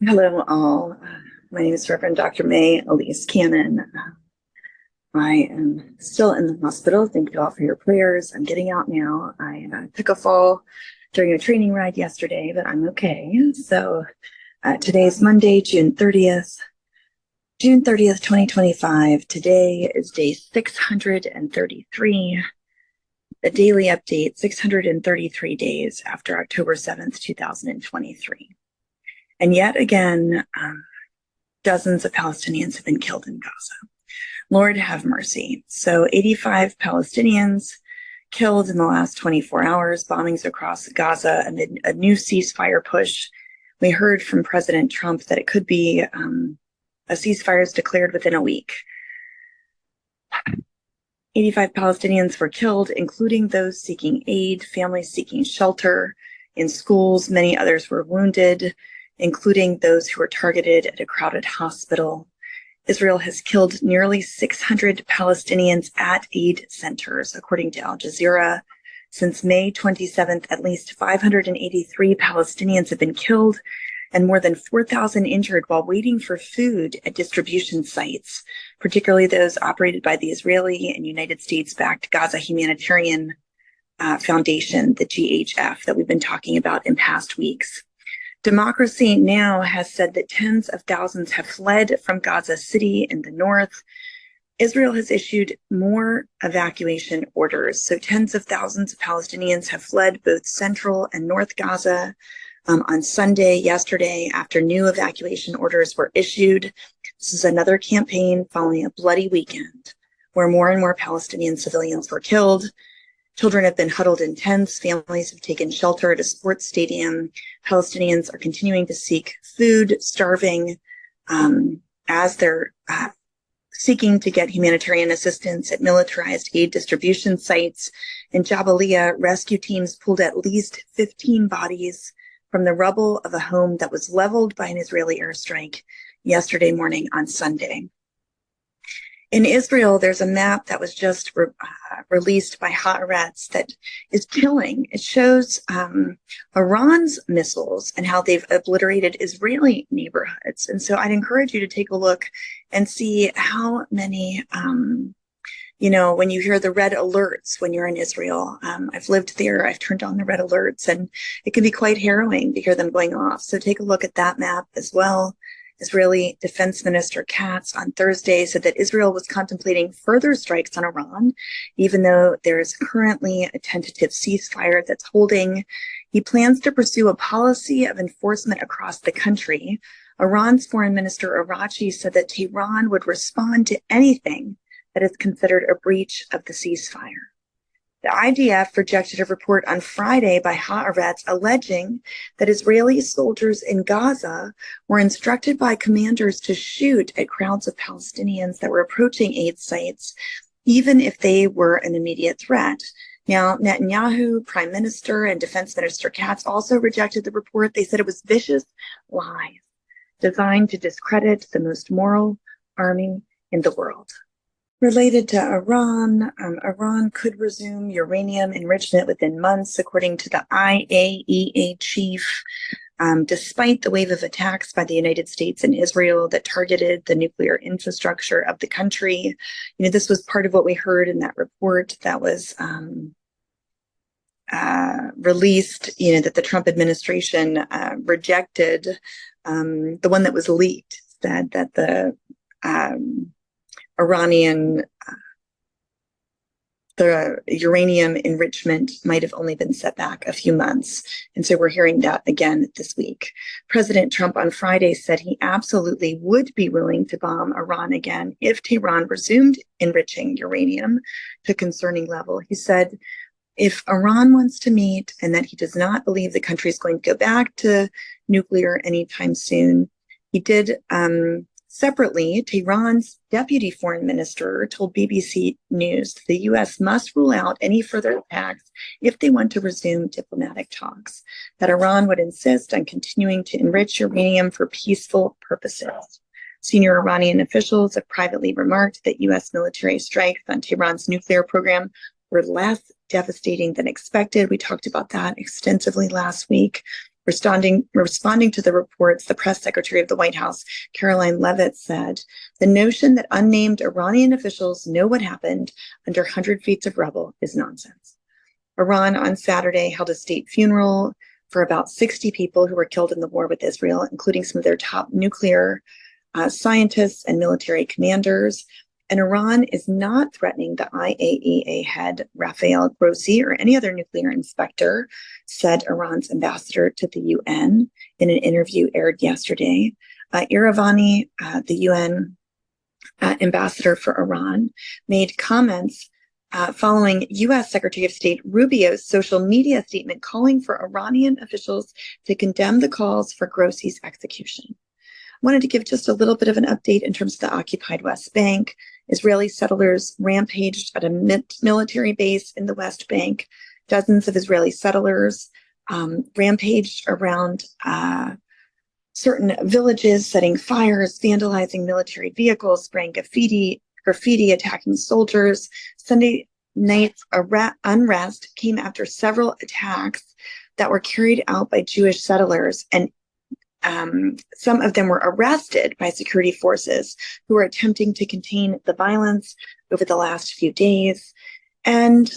Hello, all. My name is Reverend Dr. May Elise Cannon. I am still in the hospital. Thank you all for your prayers. I'm getting out now. I took a fall during a training ride yesterday, but I'm okay. So today's Monday, June 30th. June 30th, 2025. Today is day 633. The daily update, 633 days after October 7th, 2023. And yet again, dozens of Palestinians have been killed in Gaza. Lord have mercy. So 85 Palestinians killed in the last 24 hours, bombings across Gaza amid a new ceasefire push. We heard from President Trump that it could be a ceasefire is declared within a week. 85 Palestinians were killed, including those seeking aid, families seeking shelter in schools. Many others were wounded, including those who were targeted at a crowded hospital. Israel has killed nearly 600 Palestinians at aid centers, according to Al Jazeera. Since May 27th, at least 583 Palestinians have been killed and more than 4,000 injured while waiting for food at distribution sites, particularly those operated by the Israeli and United States-backed Gaza Humanitarian Foundation, the GHF, that we've been talking about in past weeks. Democracy Now! Has said that tens of thousands have fled from Gaza City in the north. Israel has issued more evacuation orders. So tens of thousands of Palestinians have fled both central and north Gaza on Sunday, yesterday, after new evacuation orders were issued. This is another campaign following a bloody weekend where more and more Palestinian civilians were killed. Children have been huddled in tents. Families have taken shelter at a sports stadium. Palestinians are continuing to seek food, starving, as they're seeking to get humanitarian assistance at militarized aid distribution sites. In Jabalia, rescue teams pulled at least 15 bodies from the rubble of a home that was leveled by an Israeli airstrike yesterday morning on Sunday. In Israel, there's a map that was just released by Haaretz that is chilling. It shows Iran's missiles and how they've obliterated Israeli neighborhoods. And so I'd encourage you to take a look and see how many, when you hear the red alerts when you're in Israel. I've lived there. I've turned on the red alerts, and it can be quite harrowing to hear them going off. So take a look at that map as well. Israeli Defense Minister Katz on Thursday said that Israel was contemplating further strikes on Iran, even though there is currently a tentative ceasefire that's holding. He plans to pursue a policy of enforcement across the country. Iran's Foreign Minister Araghchi said that Tehran would respond to anything that is considered a breach of the ceasefire. The IDF rejected a report on Friday by Haaretz alleging that Israeli soldiers in Gaza were instructed by commanders to shoot at crowds of Palestinians that were approaching aid sites, even if they were an immediate threat. Now, Netanyahu, Prime Minister, and Defense Minister Katz also rejected the report. They said it was vicious lies designed to discredit the most moral army in the world. Related to Iran, Iran could resume uranium enrichment within months, according to the IAEA chief, despite the wave of attacks by the United States and Israel that targeted the nuclear infrastructure of the country. This was part of what we heard in that report that was released, that the Trump administration rejected. The one that was leaked said that the the uranium enrichment might have only been set back a few months. And so we're hearing that again this week. President Trump on Friday said he absolutely would be willing to bomb Iran again if Tehran resumed enriching uranium to a concerning level. He said if Iran wants to meet and that he does not believe the country is going to go back to nuclear anytime soon. He did separately, Tehran's deputy foreign minister told BBC News the U.S. must rule out any further attacks if they want to resume diplomatic talks, that Iran would insist on continuing to enrich uranium for peaceful purposes. Senior Iranian officials have privately remarked that U.S. military strikes on Tehran's nuclear program were less devastating than expected. We talked about that extensively last week. Responding to the reports, the press secretary of the White House, Caroline Leavitt, said, "The notion that unnamed Iranian officials know what happened under 100 feet of rubble is nonsense." Iran on Saturday held a state funeral for about 60 people who were killed in the war with Israel, including some of their top nuclear scientists and military commanders. And Iran is not threatening the IAEA head, Rafael Grossi, or any other nuclear inspector, said Iran's ambassador to the UN in an interview aired yesterday. Iravani, the UN ambassador for Iran, made comments following U.S. Secretary of State Rubio's social media statement calling for Iranian officials to condemn the calls for Grossi's execution. I wanted to give just a little bit of an update in terms of the occupied West Bank. Israeli settlers rampaged at a military base in the West Bank. Dozens of Israeli settlers rampaged around certain villages, setting fires, vandalizing military vehicles, spraying graffiti, attacking soldiers. Sunday night's unrest came after several attacks that were carried out by Jewish settlers, and some of them were arrested by security forces who were attempting to contain the violence over the last few days. And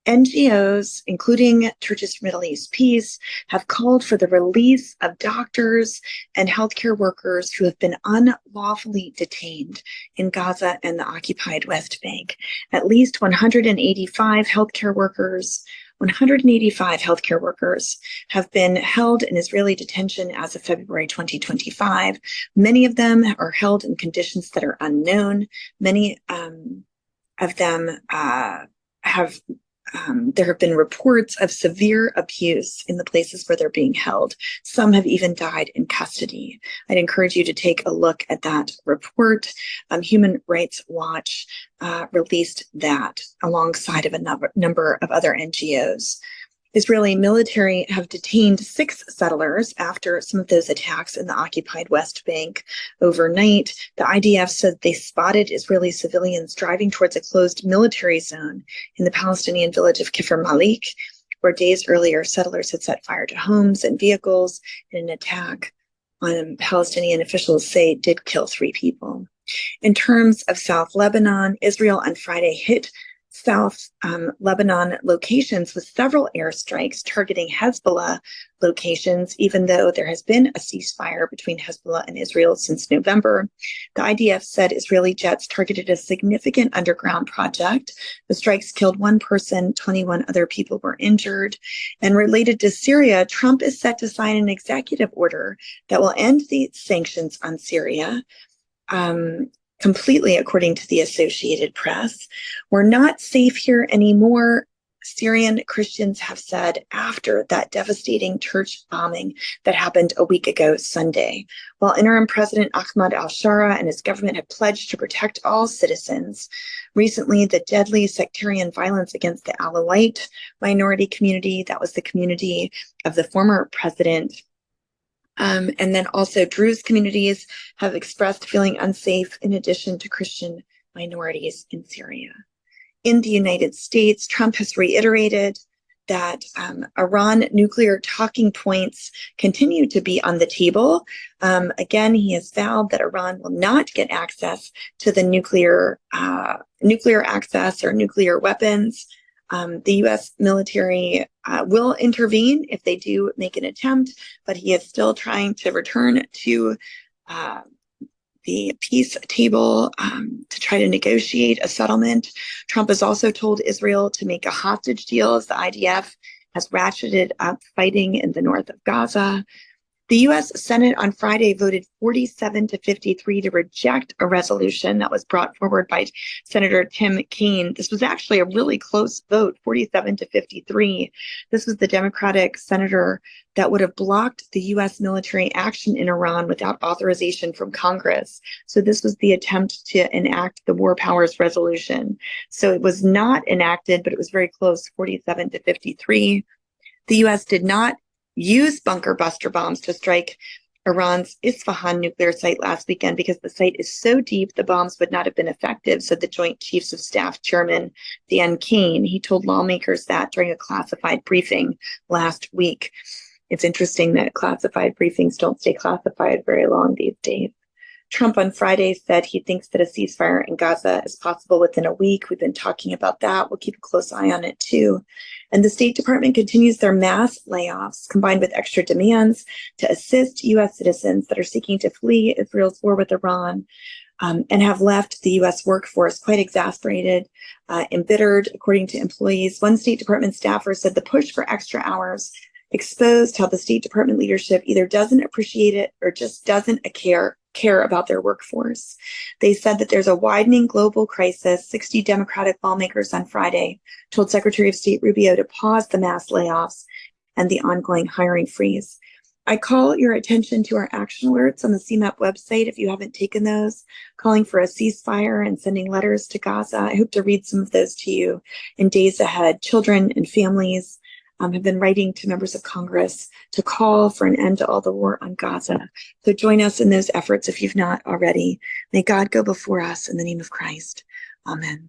NGOs, including Churches for Middle East Peace, have called for the release of doctors and healthcare workers who have been unlawfully detained in Gaza and the occupied West Bank. At least 185 healthcare workers have been held in Israeli detention as of February 2025. Many of them are held in conditions that are unknown. Many of them there have been reports of severe abuse in the places where they're being held. Some have even died in custody. I'd encourage you to take a look at that report. Human Rights Watch released that alongside of a number of other NGOs. Israeli military have detained 6 settlers after some of those attacks in the occupied West Bank overnight. The IDF said they spotted Israeli civilians driving towards a closed military zone in the Palestinian village of Kfar Malik, where days earlier settlers had set fire to homes and vehicles in an attack Palestinian officials say did kill 3 people. In terms of South Lebanon, Israel on Friday hit South Lebanon locations with several airstrikes targeting Hezbollah locations, even though there has been a ceasefire between Hezbollah and Israel since November. The IDF said Israeli jets targeted a significant underground project. The strikes killed 1 person, 21 other people were injured. And related to Syria, Trump is set to sign an executive order that will end the sanctions on Syria. Completely, according to the Associated Press. We're not safe here anymore, Syrian Christians have said after that devastating church bombing that happened a week ago Sunday. While interim President Ahmad al-Shara and his government have pledged to protect all citizens, recently the deadly sectarian violence against the Alawite minority community, that was the community of the former president, and then also Druze communities have expressed feeling unsafe in addition to Christian minorities in Syria. In the United States, Trump has reiterated that Iran nuclear talking points continue to be on the table. Again, he has vowed that Iran will not get access to the nuclear access or nuclear weapons. The U.S. military will intervene if they do make an attempt, but he is still trying to return to the peace table to try to negotiate a settlement. Trump has also told Israel to make a hostage deal as the IDF has ratcheted up fighting in the north of Gaza. The U.S. Senate on Friday voted 47-53 to reject a resolution that was brought forward by Senator Tim Kaine. This was actually a really close vote, 47-53. This was the Democratic senator that would have blocked the U.S. military action in Iran without authorization from Congress. So this was the attempt to enact the War Powers Resolution. So it was not enacted, but it was very close, 47-53. The U.S. did not use bunker buster bombs to strike Iran's Isfahan nuclear site last weekend because the site is so deep the bombs would not have been effective, said the Joint Chiefs of Staff Chairman Dan Kane. He told lawmakers that during a classified briefing last week. It's interesting that classified briefings don't stay classified very long these days. Trump on Friday said he thinks that a ceasefire in Gaza is possible within a week. We've been talking about that. We'll keep a close eye on it too. And the State Department continues their mass layoffs combined with extra demands to assist U.S. citizens that are seeking to flee Israel's war with Iran, and have left the U.S. workforce quite exasperated, embittered, according to employees. One State Department staffer said the push for extra hours exposed how the State Department leadership either doesn't appreciate it or just doesn't care about their workforce. They said that there's a widening global crisis. 60 Democratic lawmakers on Friday told Secretary of State Rubio to pause the mass layoffs and the ongoing hiring freeze. I call your attention to our action alerts on the CMEP website if you haven't taken those, calling for a ceasefire and sending letters to Gaza. I hope to read some of those to you in days ahead. Children and families have been writing to members of Congress to call for an end to all the war on Gaza. So join us in those efforts if you've not already. May God go before us in the name of Christ. Amen.